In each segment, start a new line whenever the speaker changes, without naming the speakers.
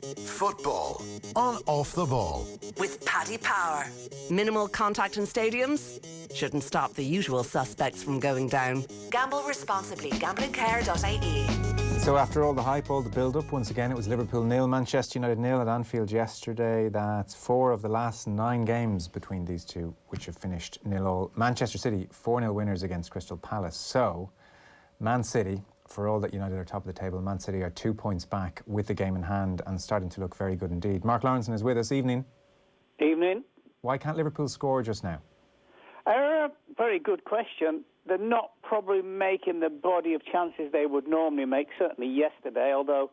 Football on Off the Ball.
With Paddy Power. Minimal contact in stadiums shouldn't stop the usual suspects from going down. Gamble responsibly. Gamblingcare.ie.
So after all the hype, all the build-up, once again it was Liverpool 0, Manchester United 0 at Anfield yesterday. That's 4 of the last 9 games between these two, which have finished 0-0. Manchester City 4-0 winners against Crystal Palace. So Man City, for all that United are top of the table, Man City are 2 points back with the game in hand and starting to look very good indeed. Mark Lawrenson is with us. Evening.
Evening.
Why can't Liverpool score just now?
Very good question. They're not probably making the body of chances they would normally make, certainly yesterday, although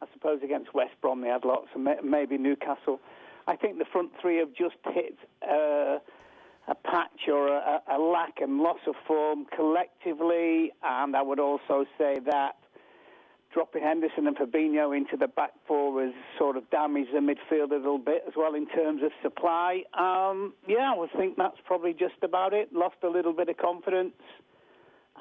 I suppose against West Brom they had lots, and maybe Newcastle. I think the front three have just hit a patch or a lack and loss of form collectively, and I would also say that dropping Henderson and Fabinho into the back four has sort of damaged the midfield a little bit as well in terms of supply. I would think that's probably just about it. Lost a little bit of confidence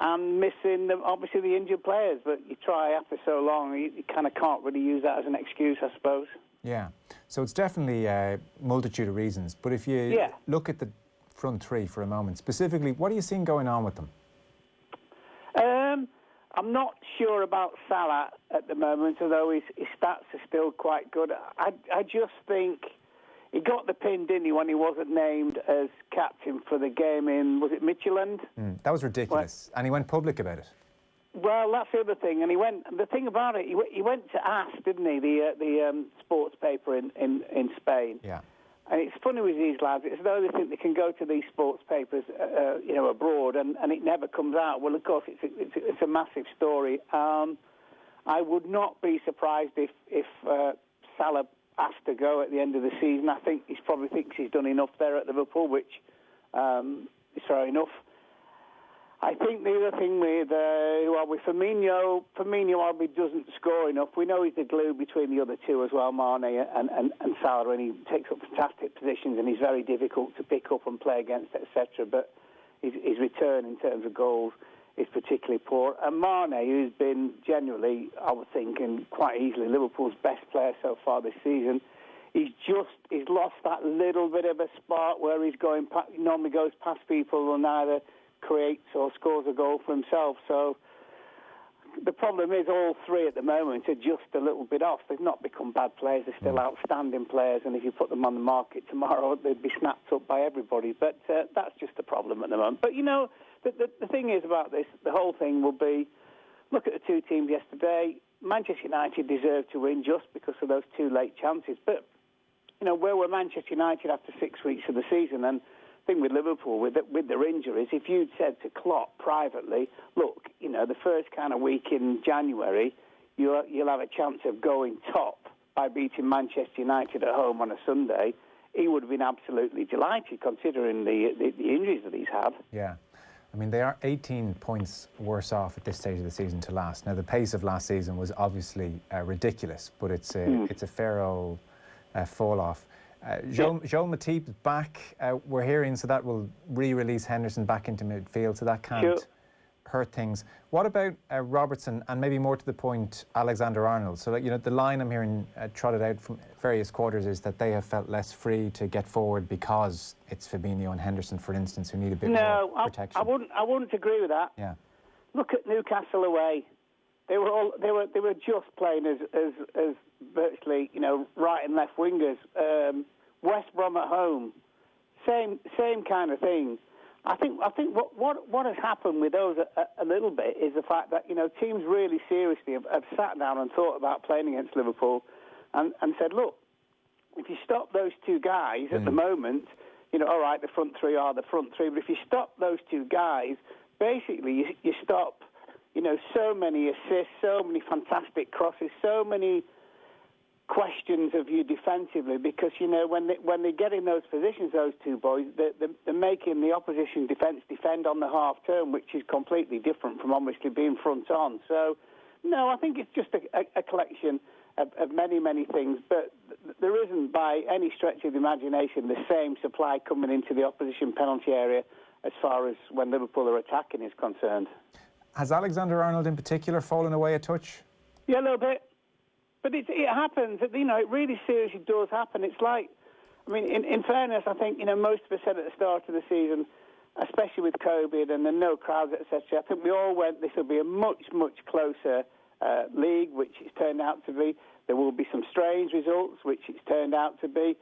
and missing, obviously, the injured players. But you try after so long, you kind of can't really use that as an excuse, I suppose. Yeah.
So it's definitely a multitude of reasons. But if you look at the front three for a moment, specifically, what are you seeing going on with them?
I'm not sure about Salah at the moment, although his stats are still quite good. I just think he got the pin, didn't he, when he wasn't named as captain for the game in, was it Midtjylland?
That was ridiculous. And he went public about it.
Well, that's the other thing. And the thing about it, he went to AS, didn't he, the sports paper in Spain.
Yeah.
And it's funny with these lads, it's as though they think they can go to these sports papers, abroad, and it never comes out. Well, of course, it's a massive story. I would not be surprised if Salah has to go at the end of the season. I think he probably thinks he's done enough there at Liverpool, which is fair enough. I think the other thing with Firmino obviously doesn't score enough. We know he's the glue between the other two as well, Mane and Salah, and he takes up fantastic positions and he's very difficult to pick up and play against, etc. But his return in terms of goals is particularly poor. And Mane, who's been generally, I would think, and quite easily Liverpool's best player so far this season, he's lost that little bit of a spark where he normally goes past people and either creates or scores a goal for himself. So the problem is all three at the moment are just a little bit off. They've not become bad players. They're still outstanding players, and if you put them on the market tomorrow, they'd be snapped up by everybody. But that's just the problem at the moment. But, the thing is about this, the whole thing will be, look at the two teams yesterday. Manchester United deserved to win just because of those 2 late chances. But, where were Manchester United after 6 weeks of the season? And thing with Liverpool, with their injuries, if you'd said to Klopp privately, look, the first kind of week in January, you'll have a chance of going top by beating Manchester United at home on a Sunday, he would have been absolutely delighted considering the injuries that he's had.
Yeah. I mean, they are 18 points worse off at this stage of the season to last. Now, the pace of last season was obviously ridiculous, but it's a fair old fall-off. Joe Matip's back, we're hearing, so that will re-release Henderson back into midfield, so that can't hurt things. What about Robertson, and maybe more to the point, Alexander-Arnold? So, the line I'm hearing trotted out from various quarters is that they have felt less free to get forward because it's Fabinho and Henderson, for instance, who need a bit more protection.
I wouldn't agree with that.
Yeah.
Look at Newcastle away. They were just playing as virtually, right and left wingers. West Brom at home, same kind of thing. I think what has happened with those a little bit is the fact that teams really seriously have sat down and thought about playing against Liverpool, and said, look, if you stop those 2 guys at the moment, all right, the front three are the front three, but if you stop those 2 guys, basically you stop. So many assists, so many fantastic crosses, so many questions of you defensively, because, when they get in those positions, those 2 boys, they're making the opposition defence defend on the half turn, which is completely different from obviously being front on. So, no, I think it's just a collection of many, many things, but there isn't by any stretch of the imagination the same supply coming into the opposition penalty area as far as when Liverpool are attacking is concerned.
Has Alexander-Arnold in particular fallen away a touch?
Yeah, a little bit. But it happens. You know, it really seriously does happen. It's like, I mean, in fairness, I think, you know, most of us said at the start of the season, especially with COVID and the no crowds, etc., I think we all went, this will be a much, much closer league, which it's turned out to be. There will be some strange results, which it's turned out to be.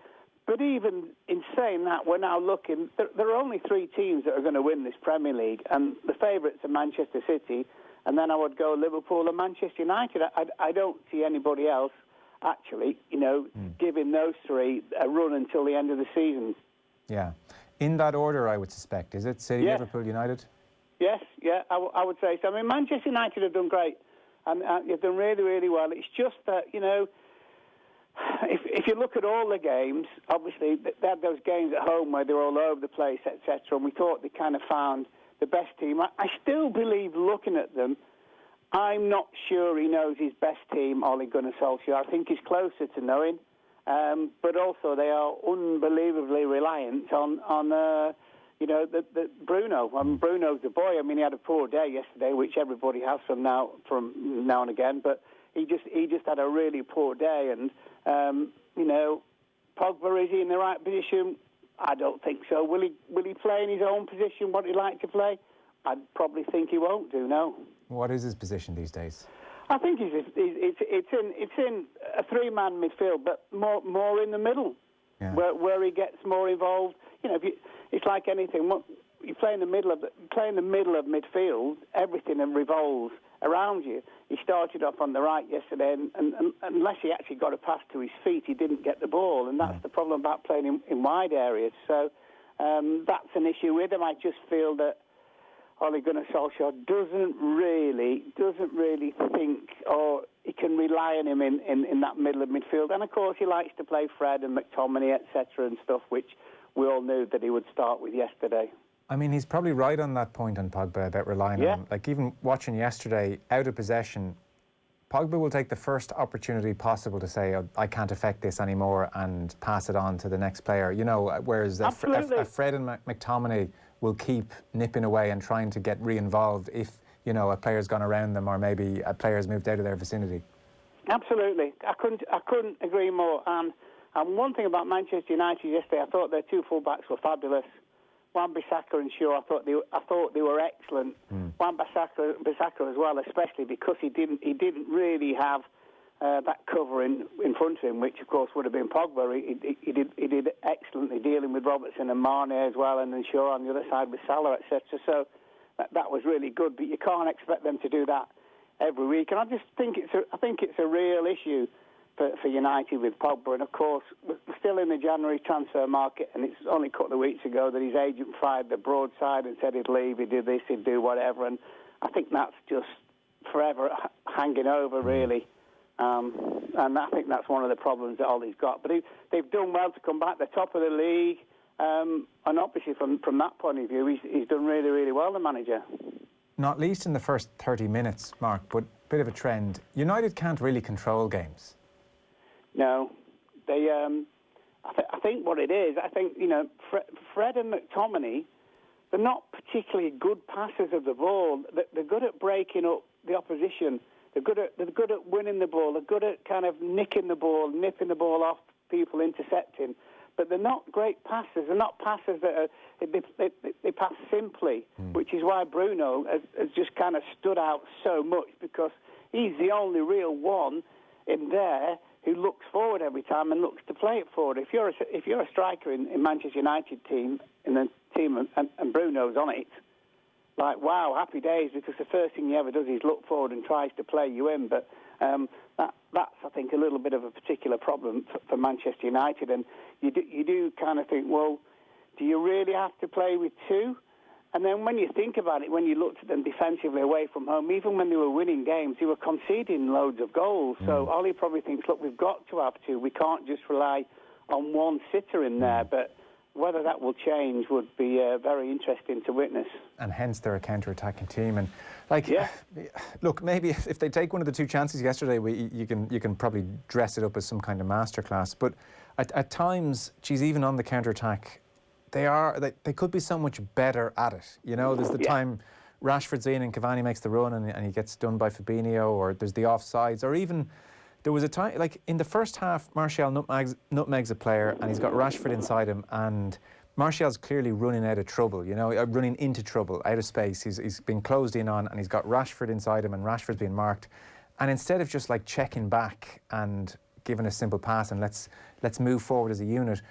But even in saying that, we're now looking, there are only 3 teams that are going to win this Premier League, and the favourites are Manchester City, and then I would go Liverpool and Manchester United. I don't see anybody else actually, you know, giving those 3 a run until the end of the season. Yeah.
In that order, I would suspect. Is it City, Liverpool, United?
Yes, yeah, I would say so. I mean, Manchester United have done great, and they've done really, really well. It's just that, you know, if you look at all the games, obviously they had those games at home where they were all over the place, etc., and we thought they kind of found the best team. I still believe, looking at them, I'm not sure he knows his best team, Ole Gunnar Solskjaer. I think he's closer to knowing, but also they are unbelievably reliant on you know, the Bruno. I mean, Bruno's the boy. I mean, he had a poor day yesterday, which everybody has from now and again, but he just had a really poor day. And you know, Pogba, is he in the right position? I don't think so. Will he play in his own position? What he'd like to play? I'd probably think he won't do. No.
What is his position these days?
I think it's in a 3-man midfield, but more in the middle, where he gets more involved. You know, it's like anything. You play in the middle of midfield, everything revolves around you. He started off on the right yesterday, and unless he actually got a pass to his feet, he didn't get the ball, and that's the problem about playing in wide areas. So that's an issue with him. I just feel that Ole Gunnar Solskjaer doesn't really think, or he can rely on him in that middle of midfield. And of course, he likes to play Fred and McTominay, etc., and stuff, which we all knew that he would start with yesterday.
I mean, he's probably right on that point on Pogba about relying on him. Like, even watching yesterday, out of possession, Pogba will take the first opportunity possible to say, oh, I can't affect this anymore, and pass it on to the next player. You know, whereas a Fred and McTominay will keep nipping away and trying to get re-involved if, you know, a player's gone around them, or maybe a player's moved out of their vicinity. Absolutely.
I couldn't agree more. And one thing about Manchester United yesterday, I thought their 2 full-backs were fabulous. Wan-Bissaka and Shaw, I thought they were excellent. Wan-Bissaka as well, especially because he didn't really have that cover in front of him, which of course would have been Pogba. He did excellently dealing with Robertson and Mane as well, and then Shaw on the other side with Salah, etc. So that was really good. But you can't expect them to do that every week. And I just think it's a real issue for United with Pogba. And of course, we're still in the January transfer market, and it's only a couple of weeks ago that his agent fired the broadside and said he'd leave, he'd do this, he'd do whatever. And I think that's just forever hanging over, really. And I think that's one of the problems that Ollie's got. But they've done well to come back. They're top of the league. And obviously, from that point of view, he's done really, really well, the manager.
Not least in the first 30 minutes, Mark, but a bit of a trend. United can't really control games.
No. They. I think what it is, I think, you know, Fred and McTominay, they're not particularly good passers of the ball. They're good at breaking up the opposition. They're good at winning the ball. They're good at kind of nicking the ball, nipping the ball off people, intercepting. But they're not great passers. They're not passers that they pass simply, which is why Bruno has just kind of stood out so much, because he's the only real one in there who looks forward every time and looks to play it forward. If you're a striker in Manchester United team, in the team, and Bruno's on it, like, wow, happy days, because the first thing he ever does is look forward and tries to play you in. But that's, I think, a little bit of a particular problem for Manchester United. And you do kind of think, well, do you really have to play with 2? And then when you think about it, when you looked at them defensively away from home, even when they were winning games, they were conceding loads of goals. So Ollie probably thinks, look, we've got to have 2. We can't just rely on one sitter in there. But whether that will change would be very interesting to witness. And hence they're a counter-attacking team. And look, maybe if they take one of the 2 chances yesterday, you can probably dress it up as some kind of masterclass. But at times, geez, even on the counter-attack, they could be so much better at it. You know, there's the time Rashford's in and Cavani makes the run and he gets done by Fabinho, or there's the offsides, or even
There was a time, like in the first half, Martial nutmegs a player, and he's got Rashford inside him, and Martial's clearly running out of trouble, you know, running into trouble, out of space. He's been closed in on, and he's got Rashford inside him, and Rashford's being marked. And instead of just like checking back and giving a simple pass and let's move forward as a unit,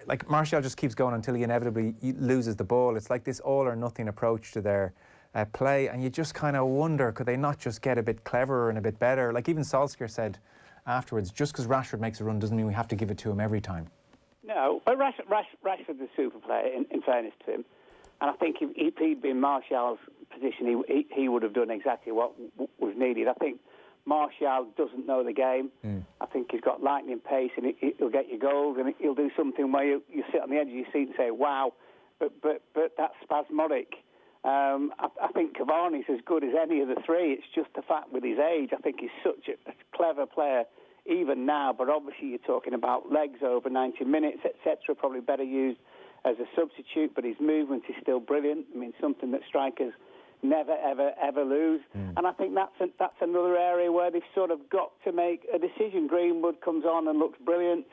like Martial just keeps going until he inevitably loses the ball. It's like this all or nothing approach to their play, and you just kind of wonder, could they not just get a bit cleverer and a bit better? Like even Solskjaer said afterwards, just because Rashford makes a run doesn't mean we have to give it to him every time.
No, but Rashford's a super player, in fairness to him. And I think if he'd been Martial's position, he would have done exactly what was needed. I think Martial doesn't know the game. I think he's got lightning pace, and he'll get you goals, and he'll do something where you sit on the edge of your seat and say, wow, but that's spasmodic. I think Cavani's as good as any of the three. It's just the fact with his age. I think he's such a clever player even now, but obviously you're talking about legs over 90 minutes, etc., probably better used as a substitute, but his movement is still brilliant. I mean, something that strikers never, ever, ever lose. And I think that's another area where they've sort of got to make a decision. Greenwood comes on and looks brilliant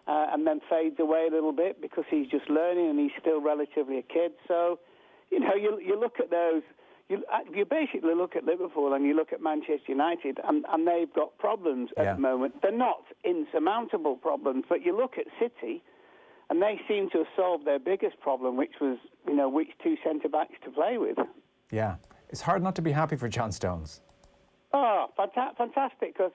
and then fades away a little bit because he's just learning and he's still relatively a kid. So, you know, you look at those... You basically look at Liverpool and you look at Manchester United, and they've got problems at the moment. They're not insurmountable problems, but you look at City, and they seem to have solved their biggest problem, which was, you know, which two centre-backs to play with. Yeah.
It's hard not to be happy for John Stones.
Oh, fantastic, because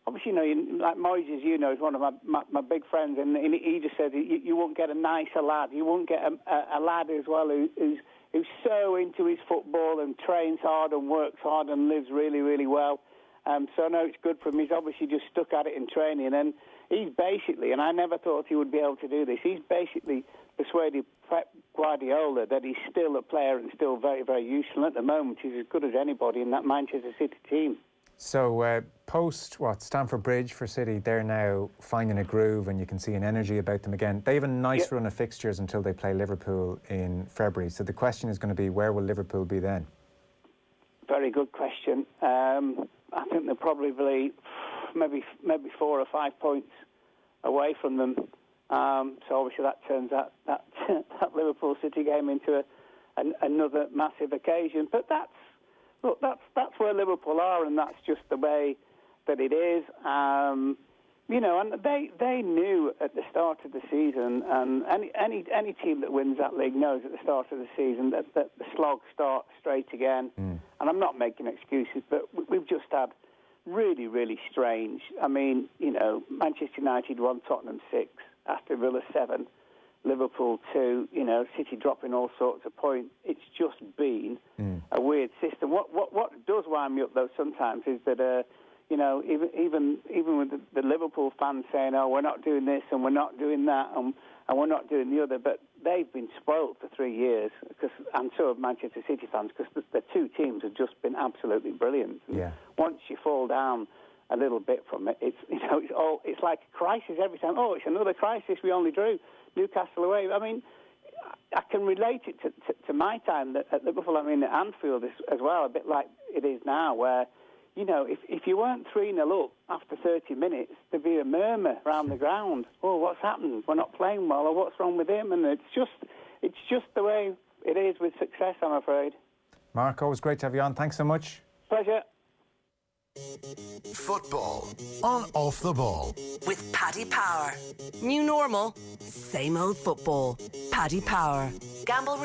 obviously, you know, like Moyes, as you know, is one of my big friends, and he just said you won't get a nicer lad. You won't get a lad as well who's so into his football and trains hard and works hard and lives really, really well. So I know it's good for him. He's obviously just stuck at it in training. And he's basically, and I never thought he would be able to do this, he's basically persuaded Pep Guardiola that he's still a player and still very, very useful. At the moment, he's as good as anybody in that Manchester City team.
So post Stamford Bridge for City, they're now finding a groove, and you can see an energy about them again. They have a nice run of fixtures until they play Liverpool in February. So the question is going to be, where will Liverpool be then? Very good question. I think they're probably maybe 4 or 5 points away from them. So obviously that turns that Liverpool City game into another massive occasion. But that's where Liverpool are, and that's just the way that it is. You know, and they knew at the start of the season, and any team that wins that league knows at the start of the season that the slog starts straight again. And I'm not making excuses, but we've just had really, really strange. I mean, you know, Manchester United won, Tottenham 6, Aston Villa 7. Liverpool 2, you know, City dropping all sorts of points. It's just been a weird system. What does wind me up, though, sometimes is that, you know, even with the Liverpool fans saying, oh, we're not doing this and we're not doing that and we're not doing the other, but they've been spoilt for 3 years, and so have Manchester City fans, because the two teams have just been absolutely brilliant. And once you fall down a little bit from it, it's, you know, it's like a crisis every time. Oh, it's another crisis. We only drew Newcastle away. I mean, I can relate it to my time at Liverpool. I mean, at Anfield as well, a bit like it is now, where, you know, if you weren't 3-0 up after 30 minutes, there'd be a murmur around the ground. Oh, what's happened? We're not playing well, or what's wrong with him? And it's just the way it is with success, I'm afraid. Mark, always great to have you on. Thanks so much. Pleasure.
Football on Off the Ball
with Paddy Power. New normal, same old football. Paddy Power. Gamble